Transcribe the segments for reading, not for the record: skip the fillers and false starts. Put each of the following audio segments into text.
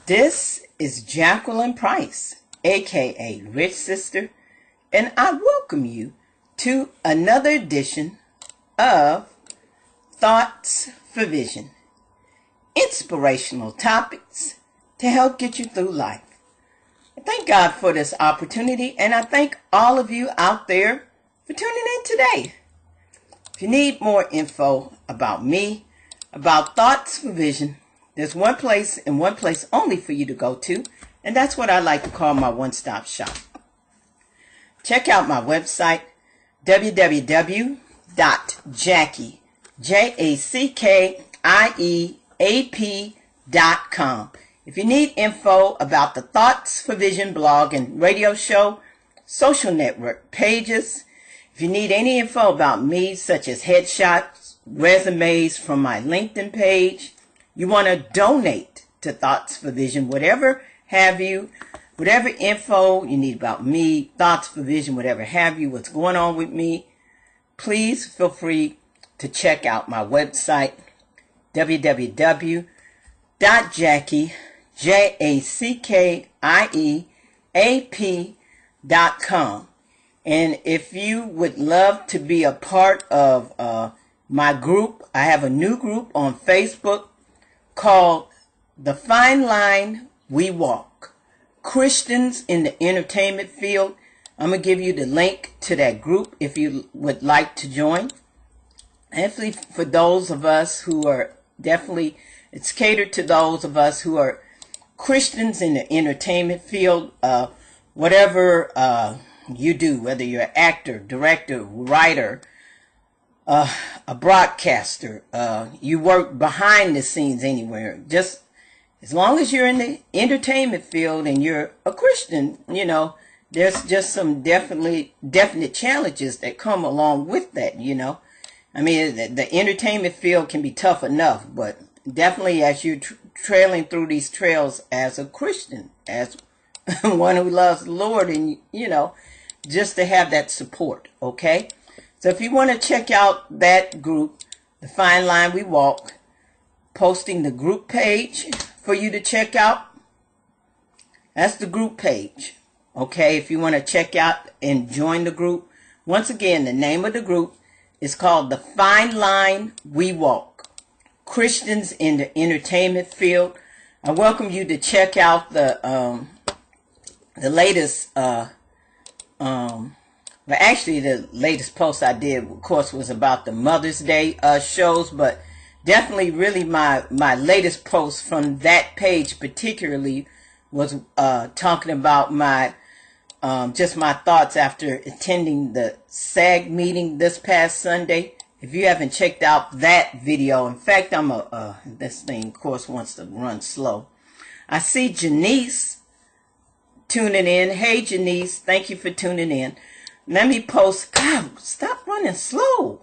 This is Jacqueline Price, aka Rich Sister, and I welcome you to another edition of Thoughts for Vision. Inspirational topics to help get you through life. I thank God for this opportunity, and I thank all of you out there for tuning in today. If you need more info about me, about Thoughts for Vision, there's one place and one place only for you to go to, and that's what I like to call my one-stop shop. Check out my website, www.jackie.com. If you need info about the Thoughts for Vision blog and radio show, social network pages, if you need any info about me, such as headshots, resumes from my LinkedIn page, you want to donate to Thoughts for Vision, whatever info you need about me, Thoughts for Vision, whatever have you, what's going on with me, please feel free to check out my website, www.jackie.com. And if you would love to be a part of my group, I have a new group on Facebook called The Fine Line We Walk, Christians in the Entertainment Field. I'm going to give you the link to that group if you would like to join. Actually, for those of us who are it's catered to those of us who are Christians in the entertainment field, whatever you do, whether you're an actor, director, writer, a broadcaster, you work behind the scenes anywhere. Just as long as you're in the entertainment field and you're a Christian, there's just some definite challenges that come along with that, I mean, the entertainment field can be tough enough, but definitely as you're trailing through these trails as a Christian, as one who loves the Lord, and, just to have that support, okay? So if you want to check out that group, The Fine Line We Walk, posting the group page for you to check out. That's the group page. Okay, if you want to check out and join the group. Once again, the name of the group is called The Fine Line We Walk, Christians in the Entertainment Field. I welcome you to check out the latest the latest post I did, of course, was about the Mother's Day shows, but definitely really my latest post from that page particularly was talking about my just my thoughts after attending the SAG meeting this past Sunday. If you haven't checked out that video, in fact, this thing, of course, wants to run slow. I see Janice tuning in. Hey, Janice, thank you for tuning in. Let me post. God, stop running slow.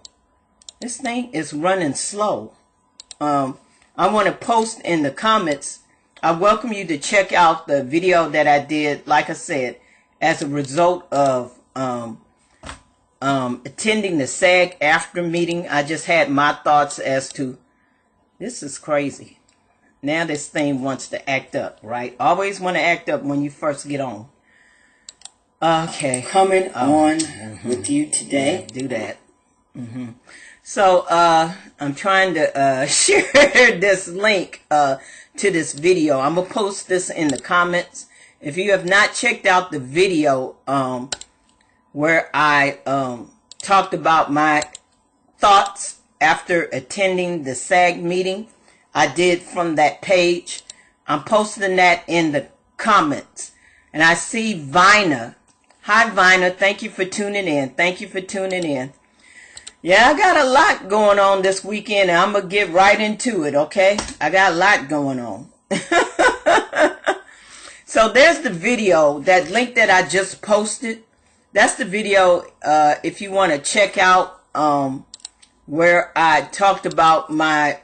This thing is running slow. I want to post in the comments. I welcome you to check out the video that I did, like I said, as a result of attending the SAG after meeting. I just had my thoughts as to, this is crazy. Now this thing wants to act up, right? Always want to act up when you first get on. Okay, coming on with you today. Yeah, do that. So I'm trying to share this link to this video. I'm gonna post this in the comments. If you have not checked out the video where I talked about my thoughts after attending the SAG meeting, I did from that page. I'm posting that in the comments. And I see Vina. Hi, Vina. Thank you for tuning in. Thank you for tuning in. Yeah, I got a lot going on this weekend, and I'm going to get right into it, okay? I got a lot going on. So there's the video, that link that I just posted. That's the video if you want to check out where I talked about my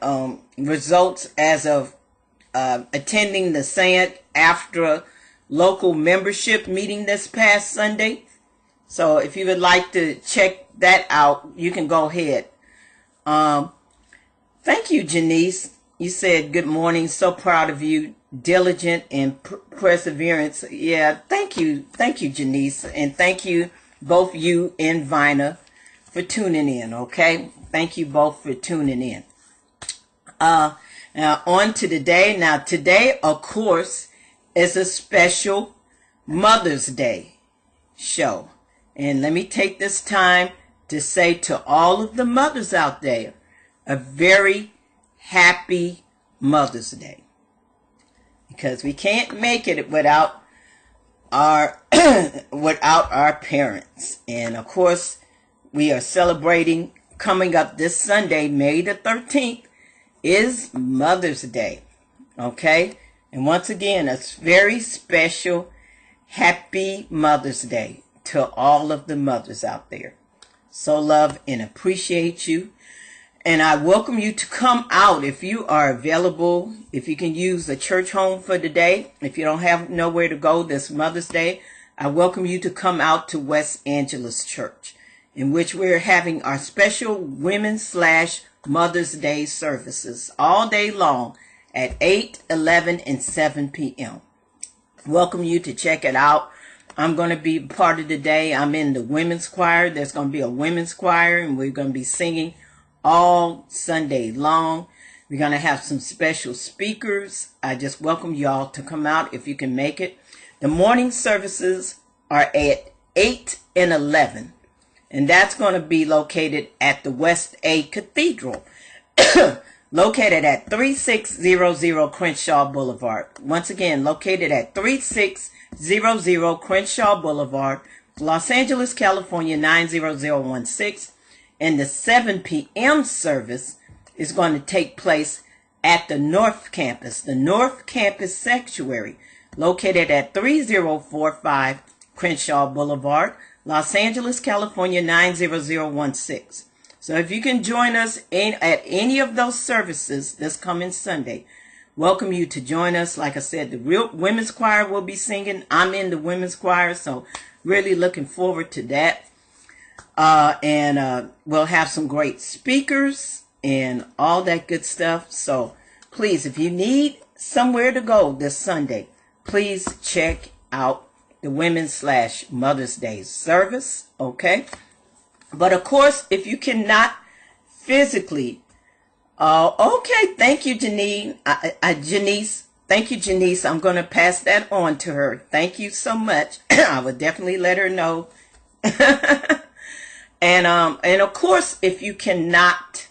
results as of attending the SAG after local membership meeting this past Sunday. So if you would like to check that out, you can go ahead. Thank you, Janice. you said good morning. So proud of you. Diligent and perseverance. Yeah, thank you. Thank you, Janice. And thank you, both you and Vina, for tuning in, okay? Thank you both for tuning in. Now, on to today. Now, today, of course, is a special Mother's Day show. And let me take this time to say to all of the mothers out there, a very happy Mother's Day. Because we can't make it without our without our parents. And of course, we are celebrating coming up this Sunday, May the 13th, is Mother's Day. Okay? And once again, a very special happy Mother's Day to all of the mothers out there. So love and appreciate you. And I welcome you to come out if you are available, if you can use the church home for the day. If you don't have nowhere to go this Mother's Day, I welcome you to come out to West Angeles Church, in which we're having our special Women's/Mother's Day services all day long at 8, 11, and 7 p.m. Welcome you to check it out. I'm going to be part of the day. I'm in the women's choir. There's going to be a women's choir, and we're going to be singing all Sunday long. We're going to have some special speakers. I just welcome y'all to come out if you can make it. The morning services are at 8 and 11, and that's going to be located at the West A Cathedral, located at 3600 Crenshaw Boulevard. Once again, located at 3600 Crenshaw Boulevard, Los Angeles, California, 90016. And the 7 p.m. service is going to take place at the North Campus, the North Campus Sanctuary, located at 3045 Crenshaw Boulevard, Los Angeles, California, 90016. So if you can join us at any of those services this coming Sunday, welcome you to join us. Like I said, the real women's choir will be singing. I'm in the women's choir, so really looking forward to that. And we'll have some great speakers and all that good stuff. So please, if you need somewhere to go this Sunday, please check out the Women's/Mother's Day service, okay? But of course, if you cannot physically, okay, thank you, Janice. Thank you, Janice. I'm going to pass that on to her. Thank you so much. I would definitely let her know. And of course, if you cannot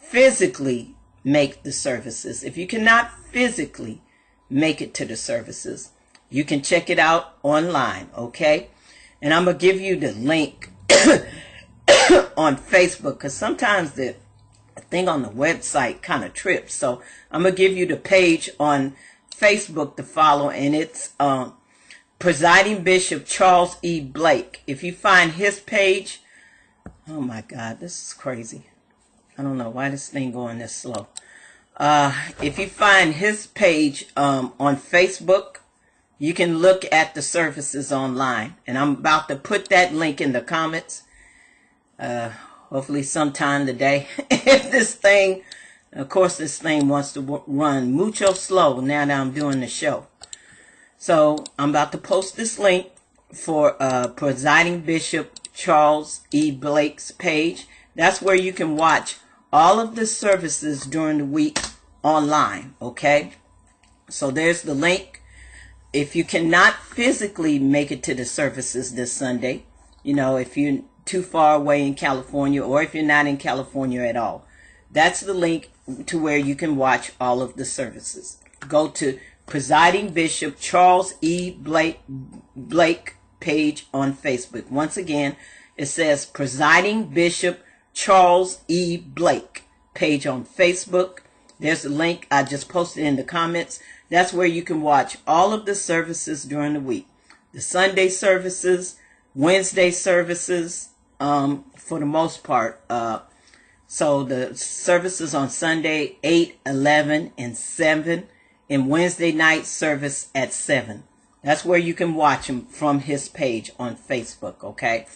physically make the services, if you cannot physically make it to the services, you can check it out online, okay? And I'm going to give you the link on Facebook, because sometimes the thing on the website kind of trips. So I'm going to give you the page on Facebook to follow, and it's Presiding Bishop Charles E. Blake. If you find his page, oh my God, this is crazy. I don't know why this thing going this slow. If you find his page on Facebook, you can look at the services online. And I'm about to put that link in the comments. Hopefully sometime today. If this thing, of course this thing wants to run mucho slow now that I'm doing the show. So I'm about to post this link for Presiding Bishop Charles E. Blake's page. That's where you can watch all of the services during the week online, okay? So there's the link. If you cannot physically make it to the services this Sunday, you know, if you're too far away in California, or if you're not in California at all, that's the link to where you can watch all of the services. Go to Presiding Bishop Charles E. Blake page on Facebook. Once again, it says Presiding Bishop Charles E. Blake page on Facebook. There's a link I just posted in the comments. That's where you can watch all of the services during the week. The Sunday services, Wednesday services, for the most part. So the services on Sunday, 8, 11, and 7. And Wednesday night service at 7. That's where you can watch them from his page on Facebook, okay?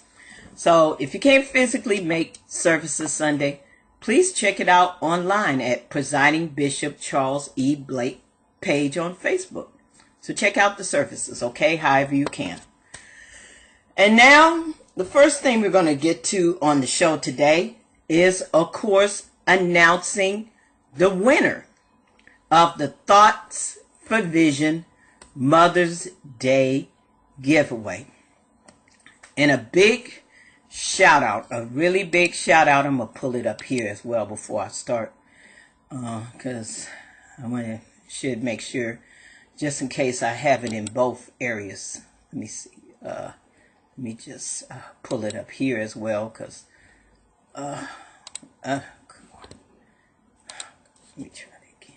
So if you can't physically make services Sunday, please check it out online at Presiding Bishop Charles E. Blake page on Facebook. So check out the services, okay, however you can. And now, the first thing we're going to get to on the show today is, of course, announcing the winner of the Thoughts for Vision Mother's Day giveaway. And a big shout out, a really big shout out. I'm going to pull it up here as well before I start, because should make sure, just in case I have it in both areas. Let me see. Let me just pull it up here as well, because come on. Let me try it again.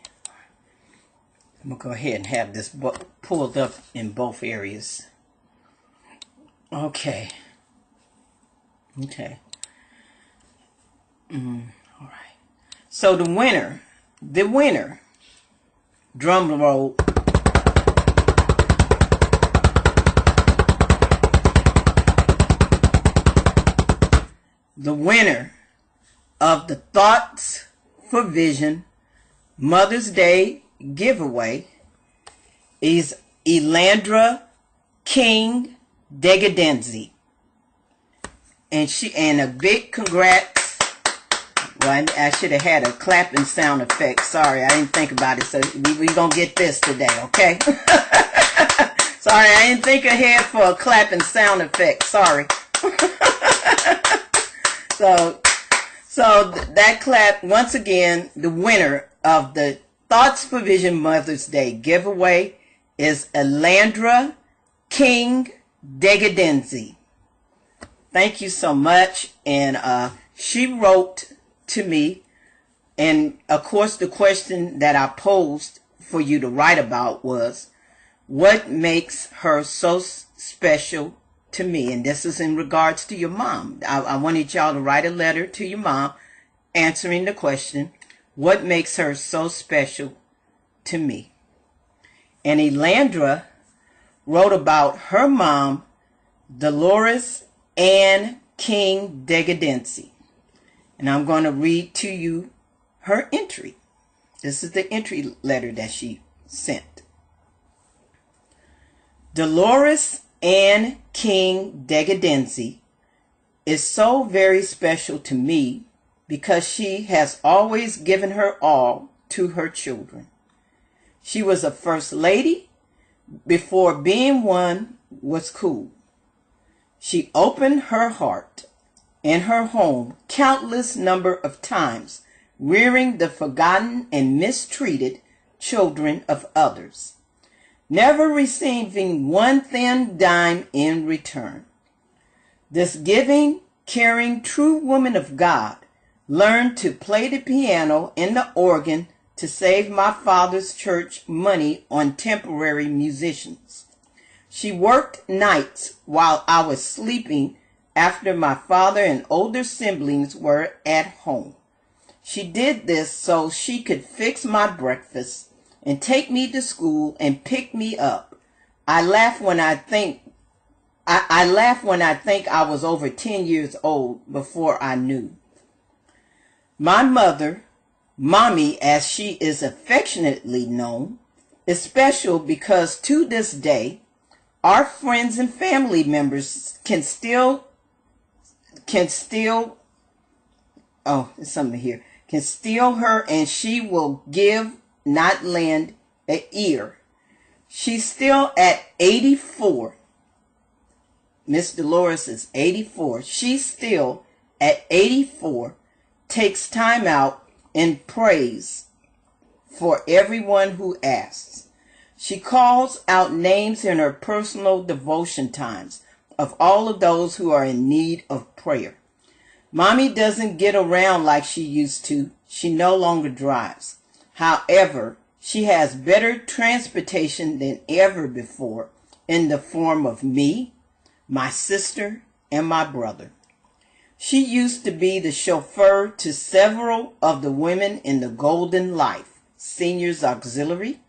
I'm going to go ahead and have this pulled up in both areas. Okay. Okay. All right. So the winner, drum roll. The winner of the Thoughts for Vision Mother's Day giveaway is Elandra King Degadenzi. And a big congrats. Well, I should have had a clapping sound effect. Sorry, I didn't think about it. So we gonna get this today, okay? Sorry, I didn't think ahead for a clapping sound effect. Sorry. So that clap, once again, the winner of the Thoughts for Vision Mother's Day giveaway is Elandra King Degadenzi. Thank you so much. And she wrote to me, and of course the question that I posed for you to write about was, what makes her so special to me? And this is in regards to your mom. I wanted y'all to write a letter to your mom answering the question, what makes her so special to me? And Elandra wrote about her mom, Dolores Ann King Degadenzi. And I'm going to read to you her entry. This is the entry letter that she sent. Dolores Ann King Degadenzi is so very special to me because she has always given her all to her children. She was a first lady before being one was cool. She opened her heart and her home countless number of times, rearing the forgotten and mistreated children of others, never receiving one thin dime in return. This giving, caring, true woman of God learned to play the piano and the organ to save my father's church money on temporary musicians. She worked nights while I was sleeping after my father and older siblings were at home. She did this so she could fix my breakfast and take me to school and pick me up. I laugh when I think I was over 10 years old before I knew. My mother, Mommy as she is affectionately known, is special because to this day, our friends and family members can steal her, and she will give, not lend, an ear. She's still at 84. Miss Dolores is 84. She's still at 84, takes time out and prays for everyone who asks. She calls out names in her personal devotion times of all of those who are in need of prayer. Mommy doesn't get around like she used to. She no longer drives. However, she has better transportation than ever before in the form of me, my sister, and my brother. She used to be the chauffeur to several of the women in the Golden Life Seniors Auxiliary,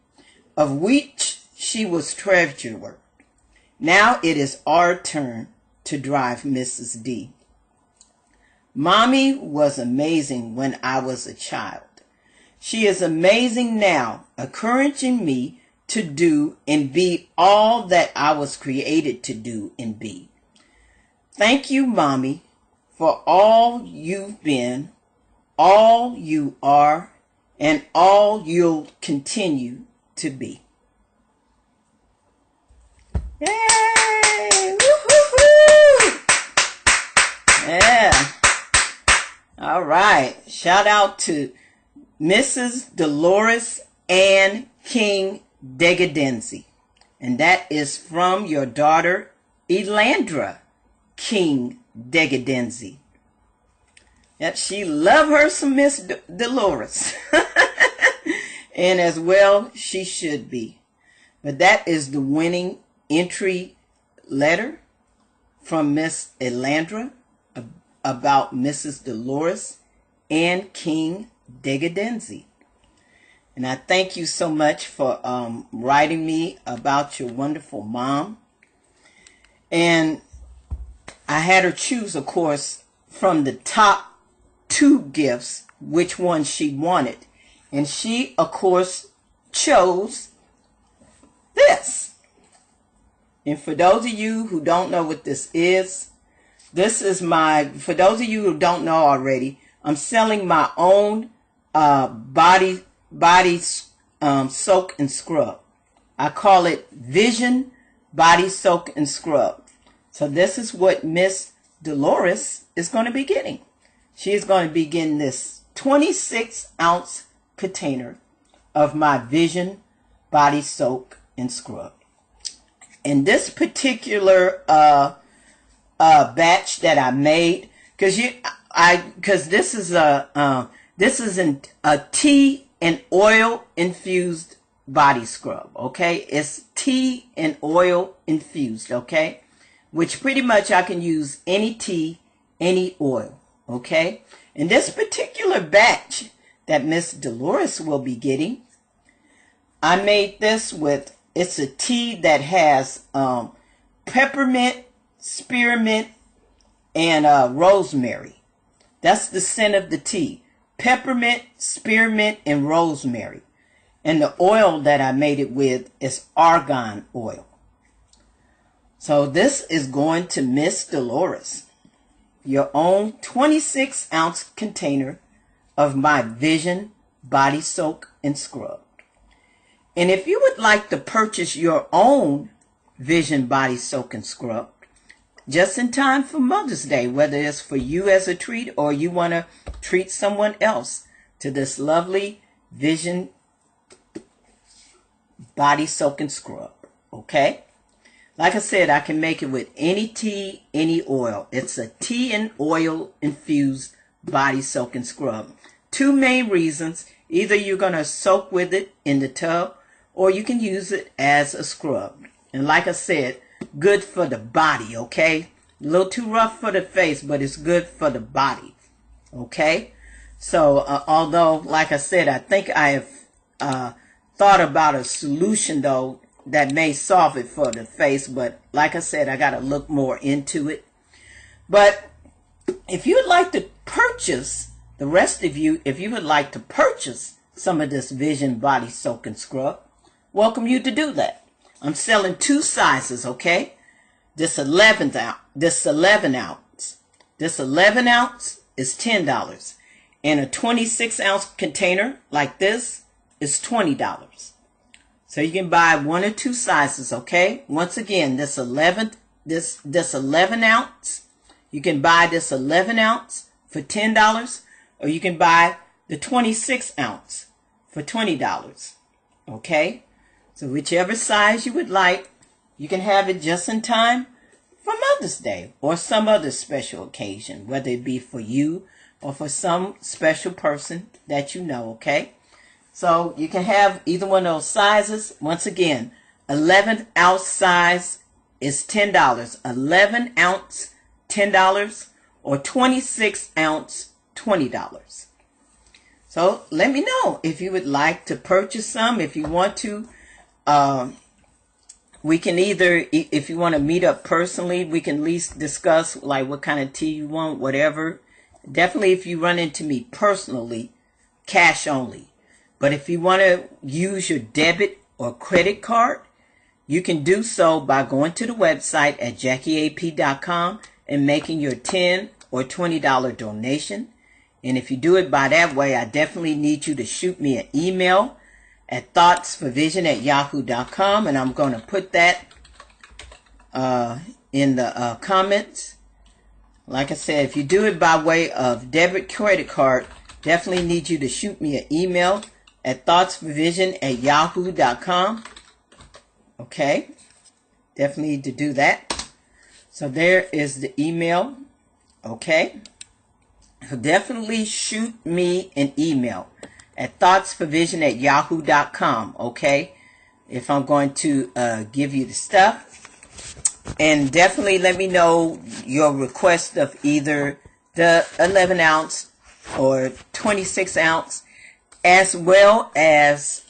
of which she was treasurer. Now it is our turn to drive Mrs. D. Mommy was amazing when I was a child. She is amazing now, encouraging me to do and be all that I was created to do and be. Thank you, Mommy, for all you've been, all you are, and all you'll continue to be. Yay! Woo-hoo-hoo! Yeah. All right. Shout out to Mrs. Dolores Ann King Degadenzi. And that is from your daughter, Elandra King Degadenzi. Yep, she loved her some Miss Dolores. And as well, she should be. But that is the winning entry letter from Miss Elandra about Mrs. Dolores Ann King Degadenzi. And I thank you so much for writing me about your wonderful mom. And I had her choose, of course, from the top 2 gifts, which one she wanted. And she, of course, chose this. And for those of you who don't know what this is for those of you who don't know already, I'm selling my own body soak and scrub. I call it Vision Body Soak and Scrub. So this is what Miss Dolores is going to be getting. She is going to be getting this 26-ounce container of my Vision Body Soak and Scrub. And this particular batch that I made, because this is a tea and oil infused body scrub. Okay, it's tea and oil infused. Okay, which pretty much I can use any tea, any oil. Okay, and this particular batch that Miss Dolores will be getting, I made this with, it's a tea that has peppermint, spearmint, and rosemary. That's the scent of the tea. Peppermint, spearmint, and rosemary. And the oil that I made it with is argan oil. So this is going to Miss Dolores. Your own 26-ounce container of my Vision Body Soak and Scrub. And if you would like to purchase your own Vision Body Soak and Scrub, just in time for Mother's Day, whether it's for you as a treat or you want to treat someone else to this lovely Vision Body Soak and Scrub, okay? Like I said, I can make it with any tea, any oil. It's a tea and oil infused body soak and scrub. 2 main reasons. Either you're going to soak with it in the tub or you can use it as a scrub. And like I said, good for the body, okay? A little too rough for the face, but it's good for the body, okay? So, although, like I said, I think I have thought about a solution, though, that may solve it for the face, but like I said, I got to look more into it. But if you'd like to purchase, the rest of you, if you would like to purchase some of this Vision Body Soak and Scrub, welcome you to do that. I'm selling 2 sizes, okay? This 11 ounce. This 11 ounce is $10. And a 26-ounce container like this is $20. So you can buy 1 or 2 sizes, okay? Once again, this 11 ounce, you can buy this 11 ounce for $10, or you can buy the 26 ounce for $20, okay? So whichever size you would like, you can have it just in time for Mother's Day or some other special occasion, whether it be for you or for some special person that you know, okay? So you can have either one of those sizes. Once again, 11 ounce size is $10. 11 ounce, $10, or 26 ounce, $20. So let me know if you would like to purchase some. If you want to, we can either, if you want to meet up personally, we can at least discuss like what kind of tea you want, whatever. Definitely if you run into me personally, cash only. But if you want to use your debit or credit card, you can do so by going to the website at JackieAP.com and making your $10 or $20 donation. And if you do it by that way, I definitely need you to shoot me an email at thoughtsforvision@yahoo.com, and I'm going to put that in the comments. Like I said, if you do it by way of debit credit card, definitely need you to shoot me an email at thoughtsforvision@yahoo.com. Okay, definitely need to do that. So there is the email. Okay, so definitely shoot me an email at thoughtsforvision@yahoo.com. Okay, if I'm going to give you the stuff. And definitely let me know your request of either the 11 ounce or 26 ounce, as well as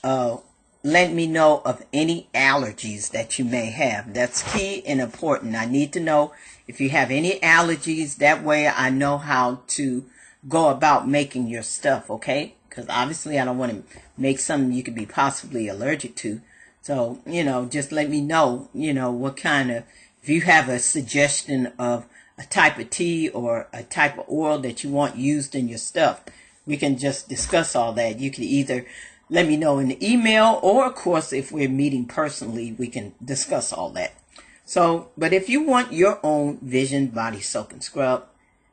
let me know of any allergies that you may have. That's key and important. I need to know if you have any allergies. That way I know how to go about making your stuff, okay? Because obviously I don't want to make something you could be possibly allergic to. So, just let me know, what kind of, if you have a suggestion of a type of tea or a type of oil that you want used in your stuff, we can just discuss all that. You can either let me know in the email, or of course, if we're meeting personally, we can discuss all that. So, but if you want your own Vision Body Soak and Scrub,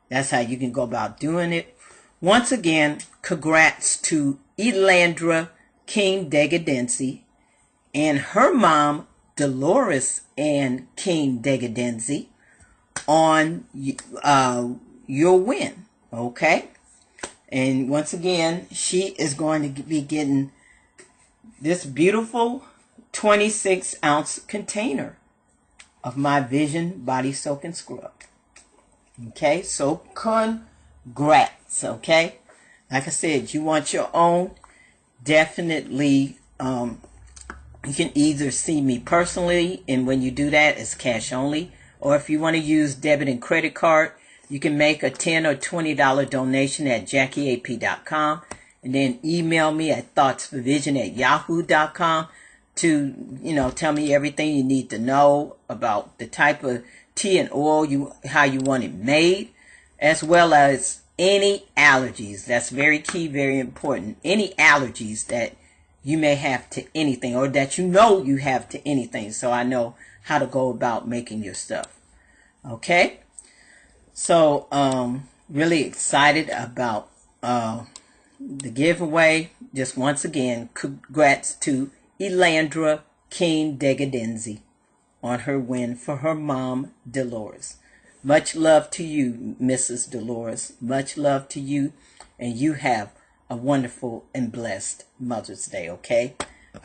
that's how you can go about doing it. Once again, congrats to Elandra King Degadensi and her mom, Dolores Ann King Degadensi, on your win, okay? And once again, she is going to be getting this beautiful 26 ounce container of my Vision Body Soak and Scrub. Okay, so congrats, okay? Like I said, you want your own, definitely, you can either see me personally, and when you do that, it's cash only. Or if you want to use debit and credit card, you can make a $10 or $20 donation at JackieAP.com. And then email me at thoughtsforvision@yahoo.com to, tell me everything you need to know about the type of tea and oil, how you want it made, as well as any allergies. That's very key, very important. Any allergies that you may have to anything, or that you have to anything, so I know how to go about making your stuff. Okay, so really excited about the giveaway. Just once again, congrats to Elandra King Degadensi on her win for her mom, Dolores. Much love to you, Mrs. Dolores. Much love to you, and you have a wonderful and blessed Mother's Day, okay?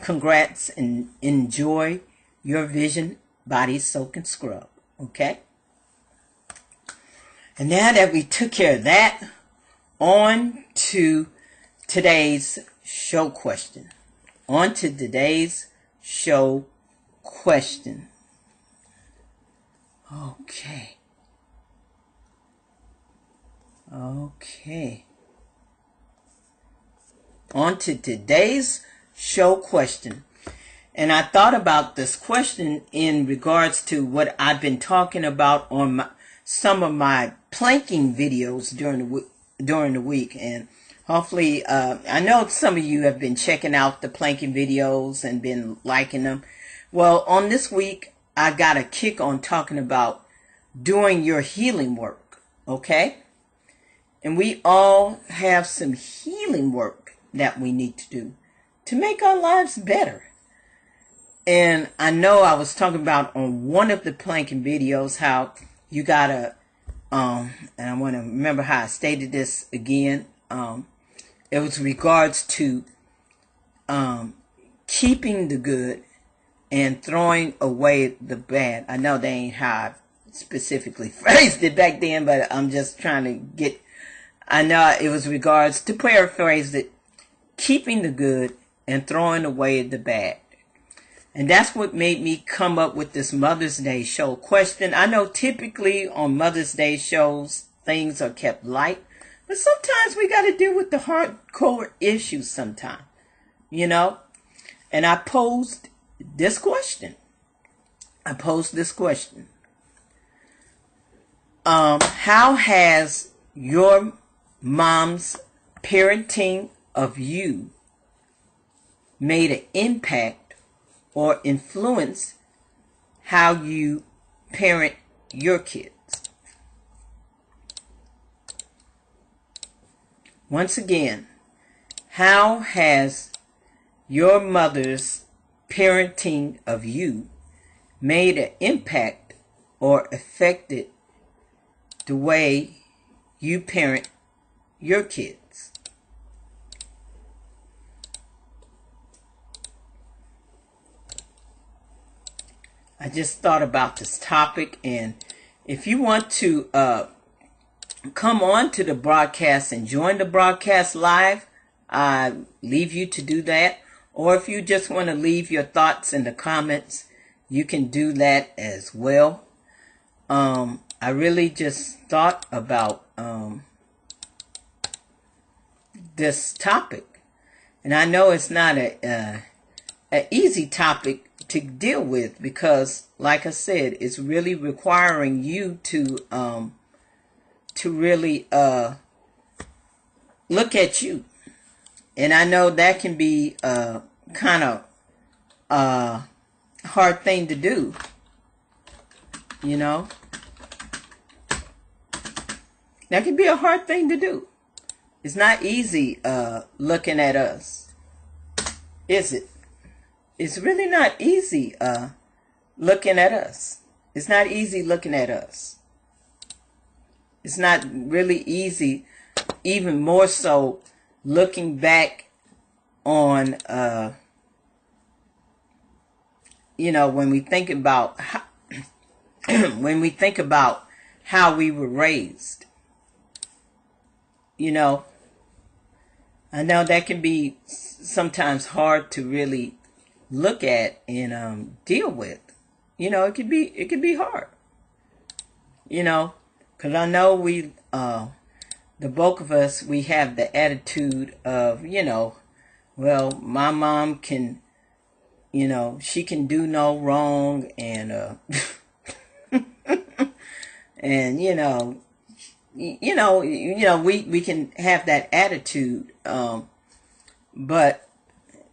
Congrats, and enjoy your Vision Body Soak and Scrub, okay? And now that we took care of that, on to today's show question. On to today's show question. Okay. On to today's show question. And I thought about this question in regards to what I've been talking about on some of my planking videos during the week. And hopefully, I know some of you have been checking out the planking videos and been liking them. Well, on this week, I got a kick on talking about doing your healing work, okay? And we all have some healing work that we need to do to make our lives better. And I know I was talking about on one of the planking videos how you gotta, and I want to remember how I stated this again. It was regards to keeping the good and throwing away the bad. I know that ain't how I specifically phrased it back then, but I'm just trying to get, I know it was regards to paraphrase it, keeping the good and throwing away the bad. And that's what made me come up with this Mother's Day show question. I know typically on Mother's Day shows, things are kept light. But sometimes we got to deal with the hardcore issues sometimes, you know. And I posed this question. How has your mom's parenting of you made an impact or influence how you parent your kids? Once again, how has your mother's parenting of you made an impact or affected the way you parent your kids? I just thought about this topic, and if you want to come on to the broadcast and join the broadcast live, I leave you to do that. Or if you just want to leave your thoughts in the comments, you can do that as well. I really just thought about this topic, and I know it's not a easy topic to deal with, because, like I said, it's really requiring you to really look at you, and I know that can be kind of hard thing to do, you know. That can be a hard thing to do. It's not easy looking at us, is it? It's really not easy looking at us. It's not easy looking at us. It's not really easy, even more so, looking back on, you know, when we think about how, how we were raised. You know, I know that can be sometimes hard to really look at and deal with. You know, it could be hard. You know, because I know we, the bulk of us, we have the attitude of, you know, well, my mom can, you know, she can do no wrong, and and you know, we can have that attitude, but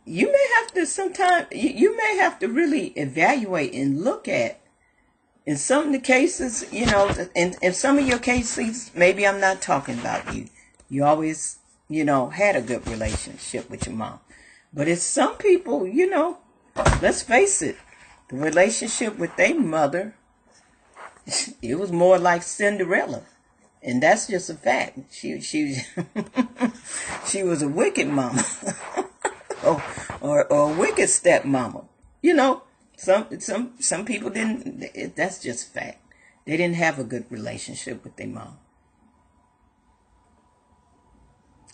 you may have to sometimes, you may have to really evaluate and look at, in some of the cases, you know, in some of your cases, maybe I'm not talking about you. You always, you know, had a good relationship with your mom. But it's some people, you know, let's face it, the relationship with their mother, it was more like Cinderella. And that's just a fact. She she was a wicked mama, or a wicked stepmama. You know, some people didn't. That's just fact. They didn't have a good relationship with their mom.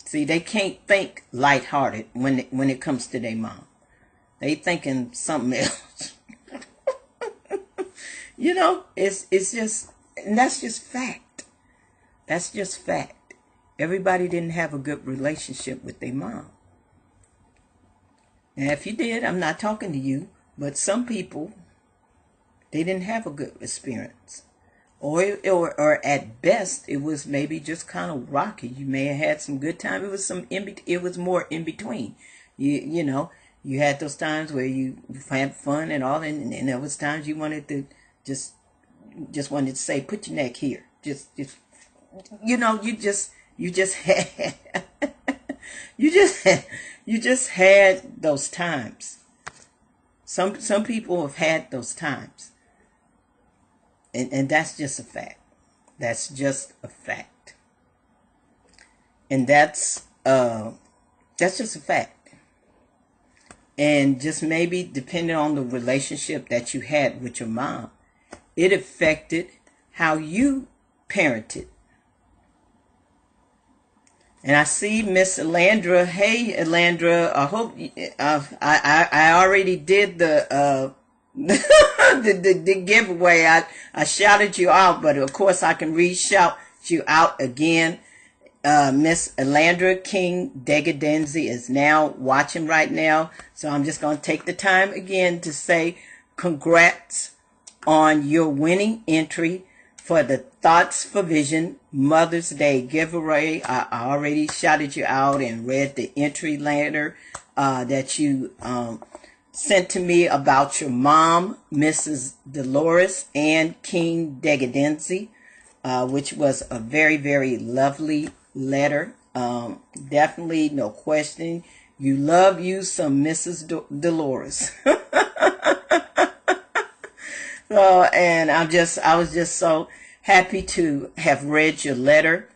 See, they can't think lighthearted when it comes to their mom. They thinking something else. You know, it's just, and that's just fact. That's just fact. Everybody didn't have a good relationship with their mom. Now, if you did, I'm not talking to you, but some people, they didn't have a good experience. Or at best, it was maybe just kind of rocky. You may have had some good time. It was more in between. You know, you had those times where you had fun and all, and there was times you wanted to just wanted to say, put your neck here. Just you know, you just had you just had those times. Some people have had those times, and that's just a fact. That's just a fact, and that's just a fact. And just maybe depending on the relationship that you had with your mom, it affected how you parented. And I see Miss Elandra. Hey, Elandra. I hope I already did the the giveaway. I shouted you out, but of course I can re-shout you out again. Miss Elandra King Degadenzi is now watching right now. So I'm just going to take the time again to say congrats on your winning entry for the Thoughts for Vision Mother's Day giveaway. I already shouted you out and read the entry letter that you sent to me about your mom, Mrs. Dolores Ann King Degadenzi, which was a very, very lovely letter. Definitely, no question. You love you some Mrs. Dolores. So, and I was just so happy to have read your letter.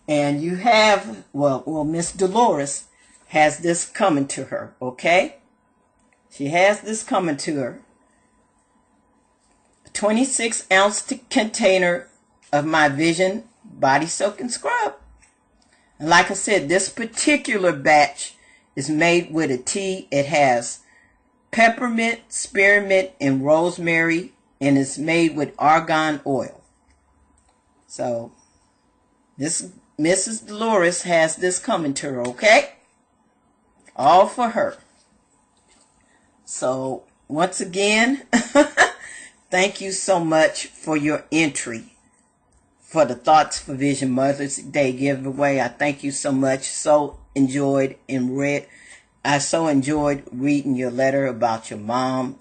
And you have, well, Miss Dolores has this coming to her, okay? She has this coming to her. A 26-ounce container of my Vision body soaking scrub. And like I said, this particular batch is made with a tea. It has peppermint, spearmint, and rosemary, and it's made with argan oil. So this Mrs. Dolores has this coming to her, okay? All for her. So once again, thank you so much for your entry for the Thoughts for Vision Mother's Day giveaway. I thank you so much. So enjoyed and read. I so enjoyed reading your letter about your mom.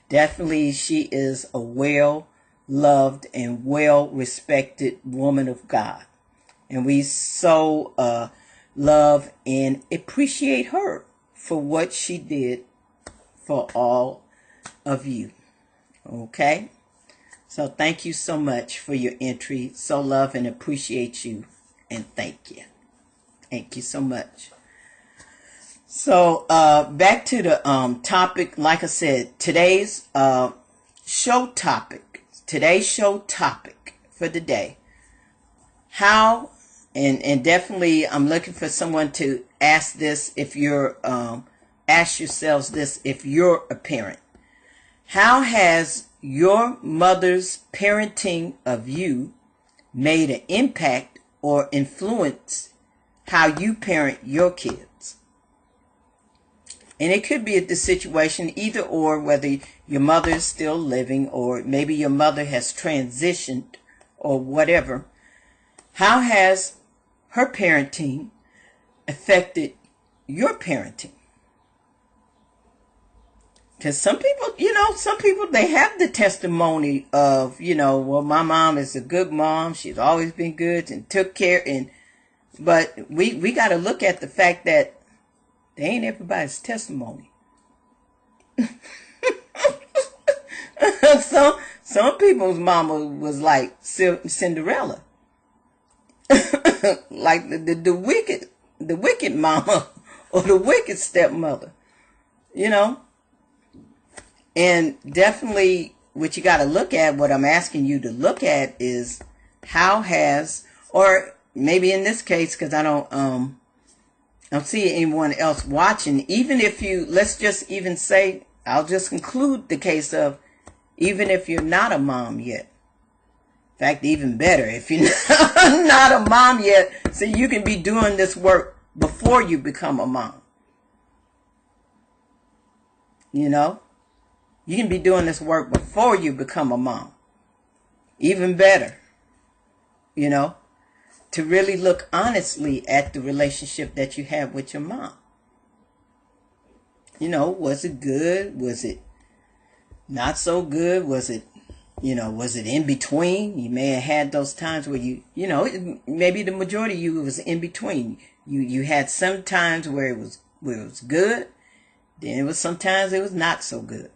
Definitely, she is a well-loved and well-respected woman of God. And we so love and appreciate her for what she did for all of you. Okay? So thank you so much for your entry. So love and appreciate you. And thank you. Thank you so much. So back to the topic. Like I said, today's show topic for the day. How, and definitely I'm looking for someone to ask this if you're, ask yourselves this if you're a parent. How has your mother's parenting of you made an impact or influenced how you parent your kids? And it could be the situation either or, whether your mother is still living or maybe your mother has transitioned or whatever. How has her parenting affected your parenting? Because some people, they have the testimony of, well, my mom is a good mom. She's always been good and took care. But we got to look at the fact that they ain't everybody's testimony. Some people's mama was like Cinderella. Like the wicked mama or the wicked stepmother, And definitely what you got to look at, what I'm asking you to look at is how has, or maybe in this case, because I don't see anyone else watching, even if you, let's just even say, I'll just conclude the case of, even if you're not a mom yet. In fact, even better, if you're not a mom yet, so you can be doing this work before you become a mom. You can be doing this work before you become a mom. Even better, to really look honestly at the relationship that you have with your mom. Was it good? Was it not so good? Was it in between? You may have had those times where maybe the majority of you was in between. You had some times where it was good. Then it was sometimes it was not so good.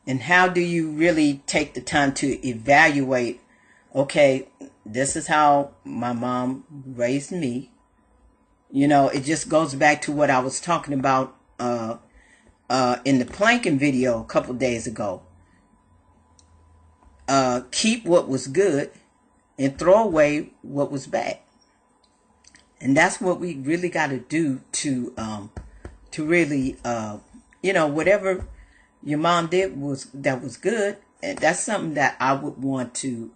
And how do you really take the time to evaluate, okay, this is how my mom raised me. It just goes back to what I was talking about in the planking video a couple days ago. Keep what was good and throw away what was bad. And that's what we really got to do to really, whatever your mom did that was good. And that's something that I would want to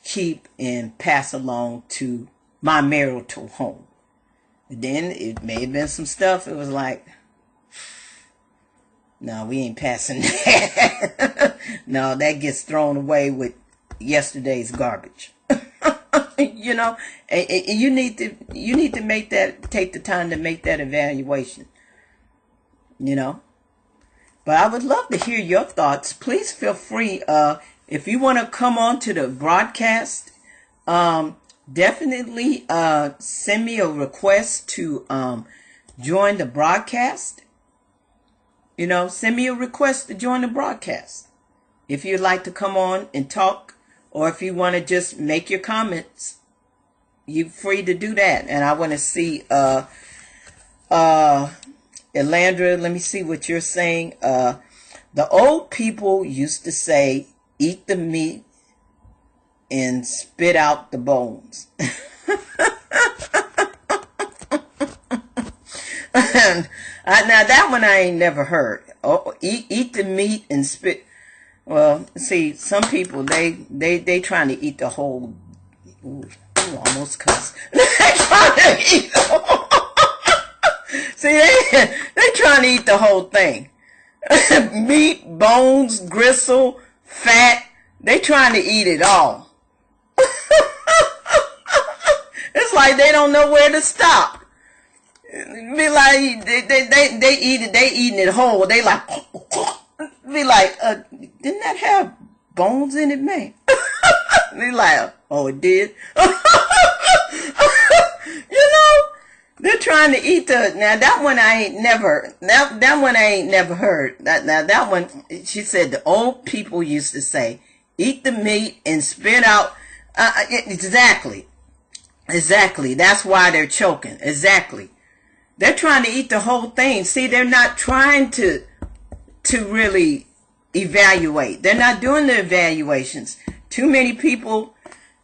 keep and pass along to my marital home. Then it may have been some stuff. It was like, no, we ain't passing that. No, that gets thrown away with yesterday's garbage. You know, and you need to take the time to make that evaluation. You know, but I would love to hear your thoughts. Please feel free. If you want to come on to the broadcast, definitely send me a request to join the broadcast. You know, send me a request to join the broadcast. If you'd like to come on and talk, or if you want to just make your comments, you're free to do that. And I want to see, Elandra, let me see what you're saying. The old people used to say, eat the meat and spit out the bones. Now that one I ain't never heard. Oh, eat the meat and spit. Well, see, some people they trying to eat the whole. Ooh, almost cuss. They trying to eat. See, they trying to eat the whole thing. Meat, bones, gristle, fat. They trying to eat it all. It's like they don't know where to stop. Be like they eat it. They eating it whole. They like be like, didn't that have bones in it, man? Be like, oh, it did. You know, they're trying to eat the. Now that one I ain't never. That one I ain't never heard. That one, she said the old people used to say, eat the meat and spit out. Exactly. That's why they're choking. Exactly. They're trying to eat the whole thing. See, they're not trying to really evaluate. They're not doing the evaluations. Too many people,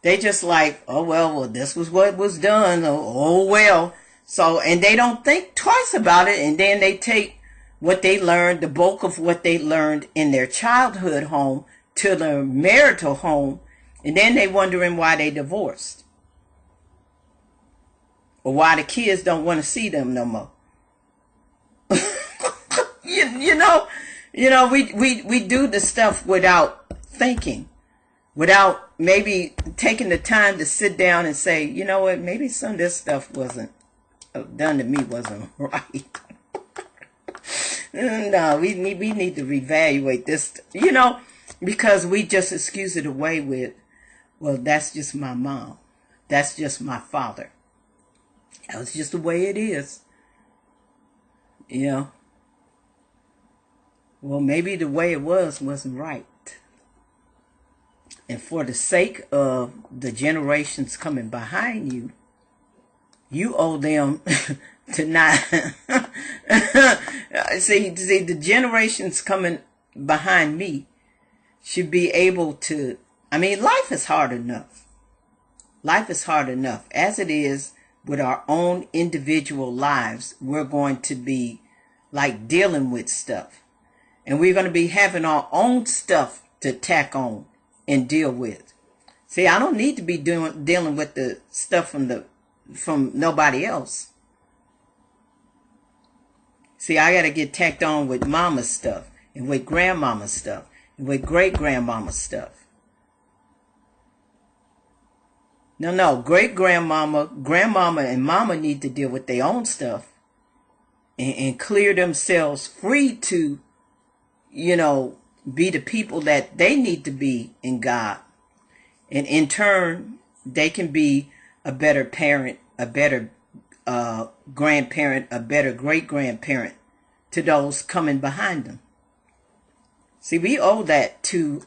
they just like, oh, well, this was what was done. Oh, well. So, and they don't think twice about it. And then they take what they learned, the bulk of what they learned in their childhood home to their marital home. And then they wondering why they divorced. Or why the kids don't want to see them no more. you know, we do the stuff without thinking, without maybe taking the time to sit down and say, you know what, maybe some of this stuff wasn't done to me wasn't right. No, we need to reevaluate this, you know, because we just excuse it away with, well, that's just my mom. That's just my father. That's just the way it is. You know. Well, maybe the way it wasn't right. And for the sake of the generations coming behind you, you owe them to not. see, the generations coming behind me should be able to. I mean, life is hard enough. Life is hard enough. As it is, with our own individual lives, we're going to be like dealing with stuff. And we're going to be having our own stuff to tack on and deal with. See, I don't need to be dealing with the stuff from nobody else. See, I got to get tacked on with mama's stuff and with grandmama's stuff and with great-grandmama's stuff. No, great-grandmama, grandmama, and mama need to deal with their own stuff and clear themselves free to, you know, be the people that they need to be in God. And in turn, they can be a better parent, a better grandparent, a better great-grandparent to those coming behind them. See, we owe that to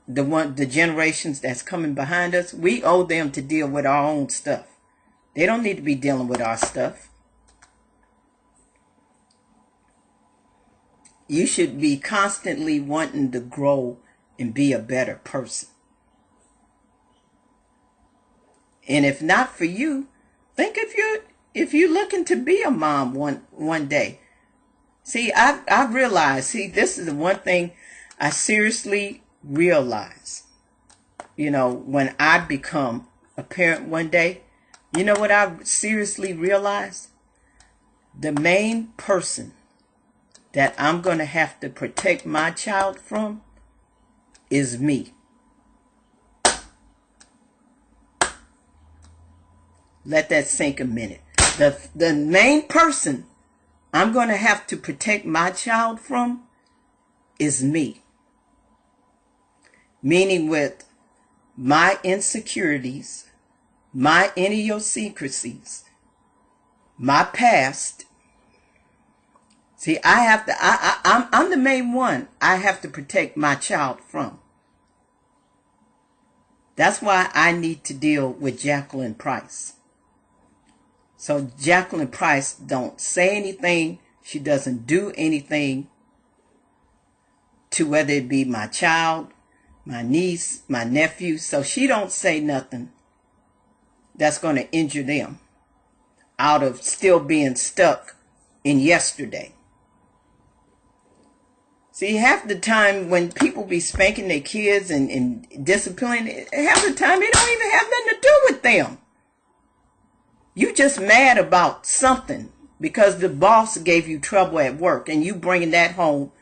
the generations that's coming behind us. We owe them to deal with our own stuff. They don't need to be dealing with our stuff. You should be constantly wanting to grow and be a better person. And if not for you, think if you're looking to be a mom one day. See, I realize, this is the one thing I seriously realize. when I become a parent one day, you know what I seriously realized? The main person that I'm going to have to protect my child from is me. Let that sink a minute. The main person I'm going to have to protect my child from is me. Meaning with my insecurities, my idiosyncrasies, my past. See, I'm the main one I have to protect my child from. That's why I need to deal with Jacqueline Price. So Jacqueline Price don't say anything. She doesn't do anything to whether it be my child, my niece, my nephew. So she don't say nothing that's going to injure them out of still being stuck in yesterday. See, half the time when people be spanking their kids and disciplining, half the time it don't even have nothing to do with them. You just mad about something because the boss gave you trouble at work and you bringing that home,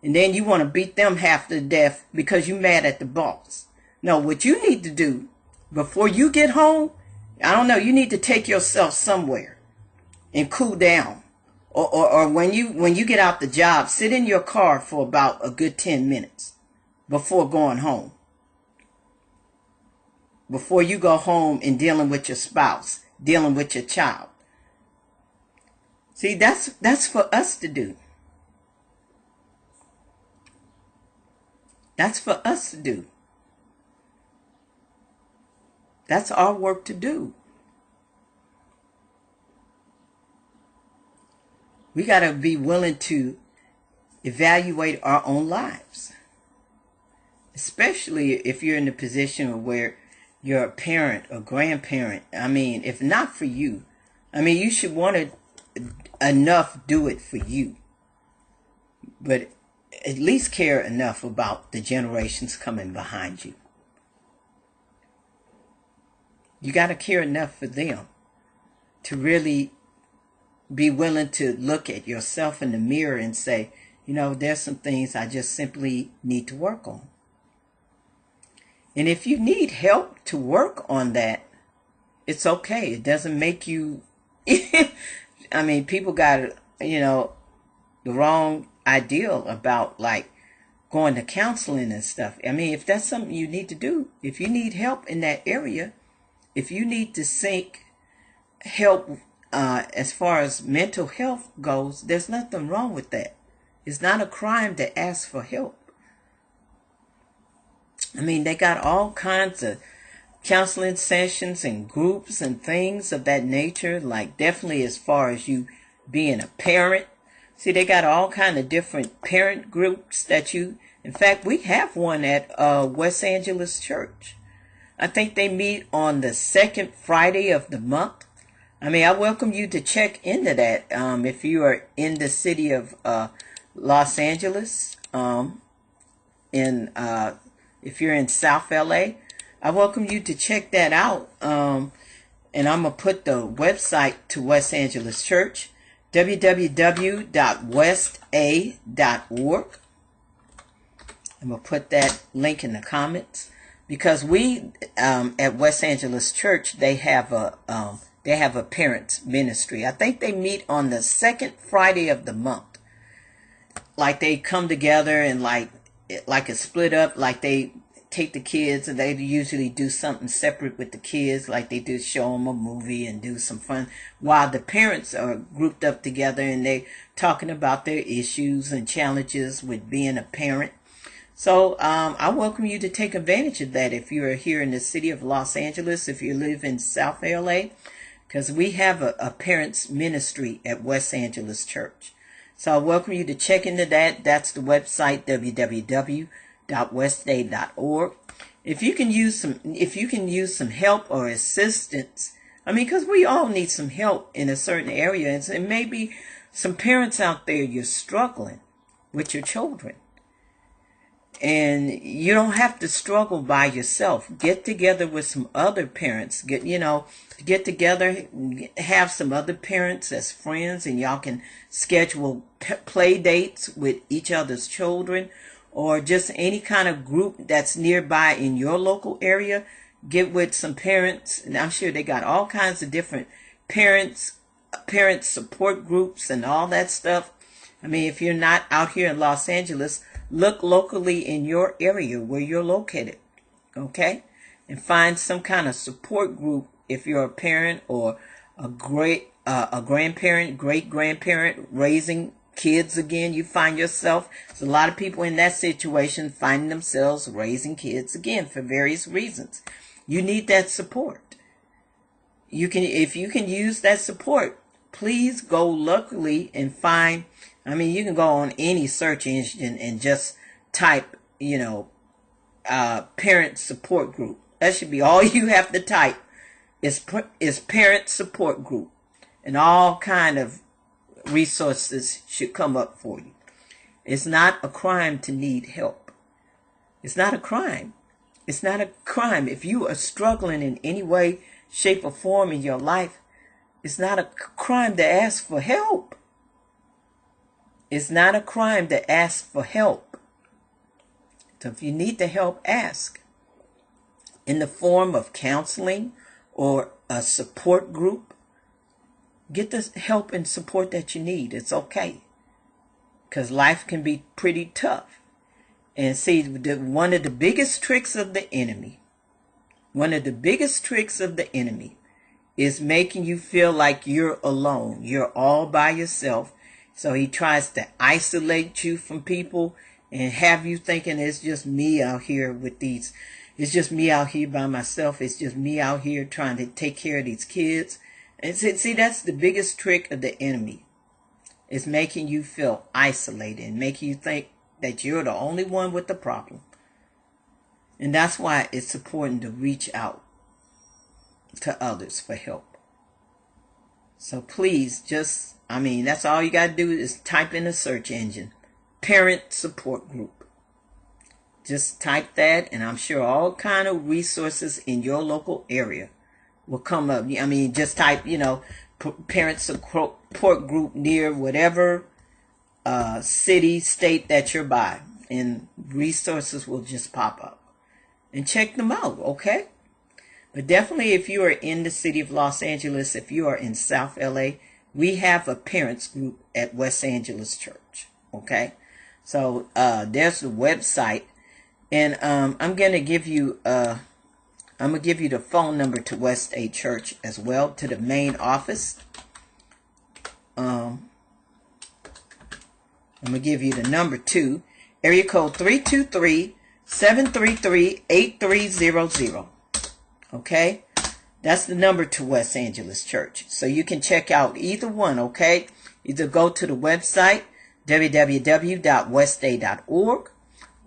and then you want to beat them half to death because you mad at the boss. No, what you need to do before you get home, I don't know, you need to take yourself somewhere and cool down. Or when you get out the job, sit in your car for about a good 10 minutes before going home. Before you go home and dealing with your spouse, dealing with your child. See, that's for us to do. That's for us to do. That's our work to do. We got to be willing to evaluate our own lives. Especially if you're in the position where you're a parent or grandparent. I mean, if not for you, I mean, you should want to enough do it for you. But at least care enough about the generations coming behind you. You got to care enough for them to really be willing to look at yourself in the mirror and say, there's some things I just simply need to work on. And if you need help to work on that, it's okay. It doesn't make you, I mean, people got, the wrong ideal about like going to counseling and stuff. I mean, if that's something you need to do, if you need help in that area, if you need to seek help as far as mental health goes, there's nothing wrong with that. It's not a crime to ask for help. I mean, they got all kinds of counseling sessions and groups and things of that nature, like definitely as far as you being a parent. See, they got all kind of different parent groups that you, in fact, we have one at West Angeles Church. I think they meet on the second Friday of the month. I mean, I welcome you to check into that if you are in the city of Los Angeles, if you're in South LA, I welcome you to check that out. And I'm going to put the website to West Angeles Church, www.westa.org. I'm going to put that link in the comments because we at West Angeles Church, they have a parents ministry. I think they meet on the second Friday of the month. Like they come together and like it's split up, like they take the kids and they usually do something separate with the kids, like they do show them a movie and do some fun, while the parents are grouped up together and they talking about their issues and challenges with being a parent. So I welcome you to take advantage of that if you're here in the city of Los Angeles, if you live in South LA, because we have a parents ministry at West Angeles Church. So I welcome you to check into that. That's the website, www.westa.org. If you can use some help or assistance, I mean, because we all need some help in a certain area, and maybe some parents out there, you're struggling with your children. And you don't have to struggle by yourself. Get together with some other parents. Get together, have some other parents as friends, and y'all can schedule play dates with each other's children, or just any kind of group that's nearby in your local area. Get with some parents, and I'm sure they got all kinds of different parent support groups and all that stuff. I mean, if you're not out here in Los Angeles, look locally in your area where you're located, okay? And find some kind of support group if you're a parent or a grandparent, great-grandparent raising kids again. You find yourself, there's a lot of people in that situation finding themselves raising kids again for various reasons. You need that support. If you can use that support, please go locally and find. I mean, you can go on any search engine and just type, parent support group. That should be all you have to type is parent support group. And all kind of resources should come up for you. It's not a crime to need help. It's not a crime. It's not a crime. If you are struggling in any way, shape, or form in your life, it's not a crime to ask for help. It's not a crime to ask for help. So if you need the help, ask. In the form of counseling or a support group, get the help and support that you need. It's okay. Because life can be pretty tough. And see, one of the biggest tricks of the enemy is making you feel like you're alone. You're all by yourself. So he tries to isolate you from people and have you thinking it's just me out here it's just me out here by myself. It's just me out here trying to take care of these kids. And see, that's the biggest trick of the enemy. It's making you feel isolated and making you think that you're the only one with the problem. And that's why it's important to reach out to others for help. So please that's all you got to do is type in a search engine, parent support group. Just type that, and I'm sure all kind of resources in your local area will come up. I mean, just type, parent support group near whatever city, state that you're by, and resources will just pop up. And check them out, okay? But definitely if you are in the city of Los Angeles, if you are in South LA, we have a parents group at West Angeles Church, okay? So there's the website, and I'm gonna give you the phone number to West A Church as well, to the main office. I'm gonna give you the number too. Area code 323-733-8300. Okay? That's the number to West Angeles Church. So you can check out either one, okay? Either go to the website, www.westa.org,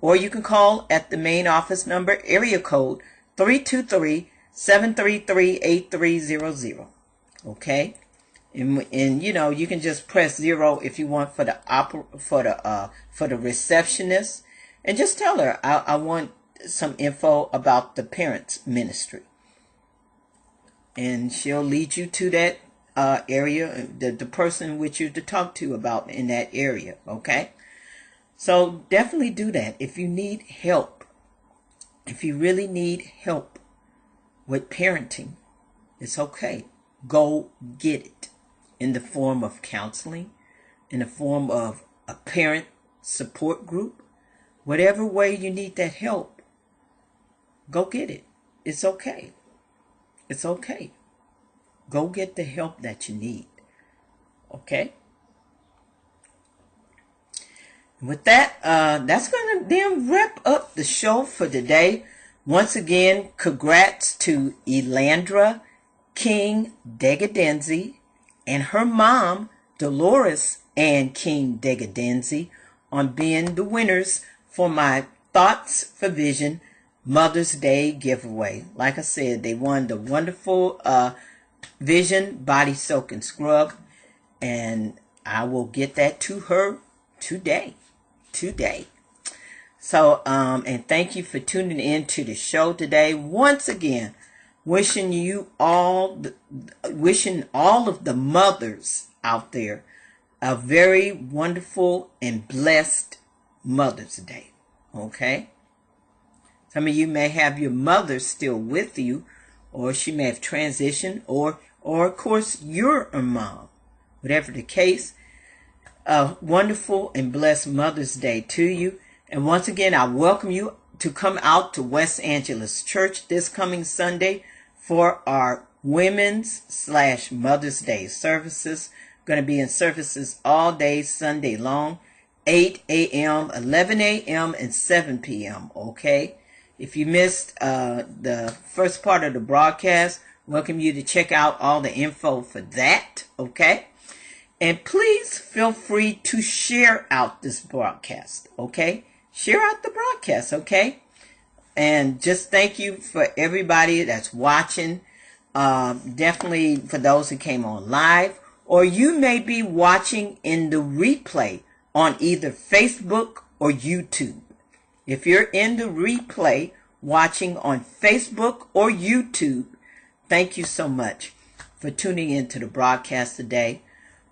or you can call at the main office number, area code 323-733-8300. Okay? And you can just press 0 if you want for the receptionist, and just tell her I want some info about the parents ministry, and she'll lead you to that area, the person with you to talk to about in that area. Okay, so definitely do that. If you need help, if you really need help with parenting, it's okay. Go get it in the form of counseling, in the form of a parent support group. Whatever way you need that help, go get it. It's okay. It's okay. Go get the help that you need. Okay? With that, that's going to then wrap up the show for today. Once again, congrats to Elandra King Degadenzi and her mom, Dolores Ann King Degadenzi, on being the winners for my Thoughts for Vision Mother's Day giveaway. Like I said, they won the wonderful Vision Body Soak and Scrub, and I will get that to her today. So, and thank you for tuning in to the show today. Once again, wishing all of the mothers out there a very wonderful and blessed Mother's Day. Okay? Some of you may have your mother still with you, or she may have transitioned, or of course you're a mom. Whatever the case, a wonderful and blessed Mother's Day to you. And once again, I welcome you to come out to West Angeles Church this coming Sunday for our Women's/Mother's Day services. Going to be in services all day Sunday long, 8 a.m., 11 a.m., and 7 p.m., okay? If you missed the first part of the broadcast, welcome you to check out all the info for that, okay? And please feel free to share out this broadcast, okay? Share out the broadcast, okay? And just thank you for everybody that's watching. Definitely for those who came on live, or you may be watching in the replay on either Facebook or YouTube. If you're in the replay watching on Facebook or YouTube, thank you so much for tuning into the broadcast today.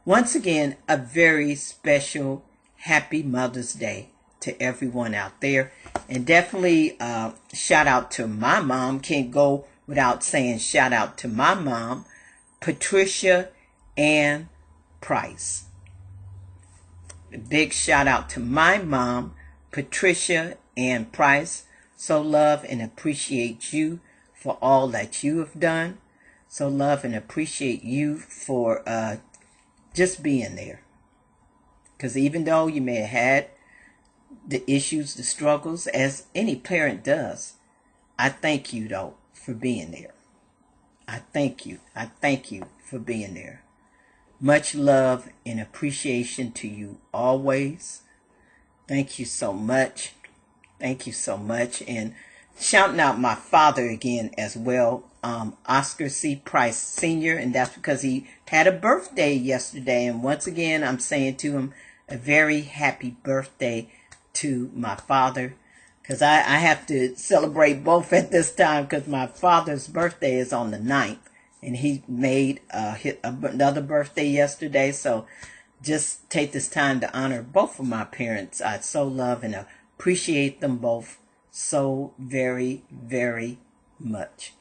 Once again, a very special happy Mother's Day to everyone out there. And definitely shout out to my mom. Can't go without saying shout out to my mom, Patricia Ann Price. A big shout out to my mom, Patricia Ann Price. So love and appreciate you for all that you have done. So love and appreciate you for just being there. Because even though you may have had the issues, the struggles, as any parent does, I thank you though for being there. I thank you for being there. Much love and appreciation to you always. Thank you so much. Thank you so much. And shouting out my father again as well, Oscar C. Price Sr., and that's because he had a birthday yesterday. And once again, I'm saying to him a very happy birthday to my father, because I have to celebrate both at this time, because my father's birthday is on the 9th. And he made another birthday yesterday. So just take this time to honor both of my parents. I so love and appreciate them both so very, very much.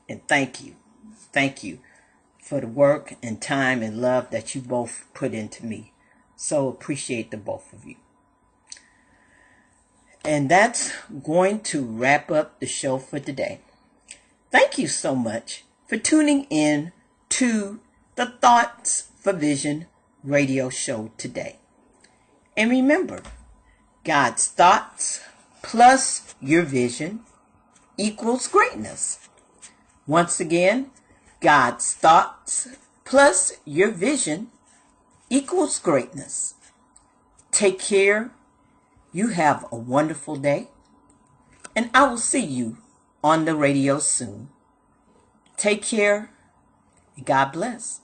And thank you. Thank you for the work and time and love that you both put into me. So appreciate the both of you. And that's going to wrap up the show for today. Thank you so much for tuning in to the Thoughts for Vision radio show today. And remember, God's thoughts plus your vision equals greatness. Once again, God's thoughts plus your vision equals greatness. Take care. You have a wonderful day. And I will see you on the radio soon. Take care. God bless.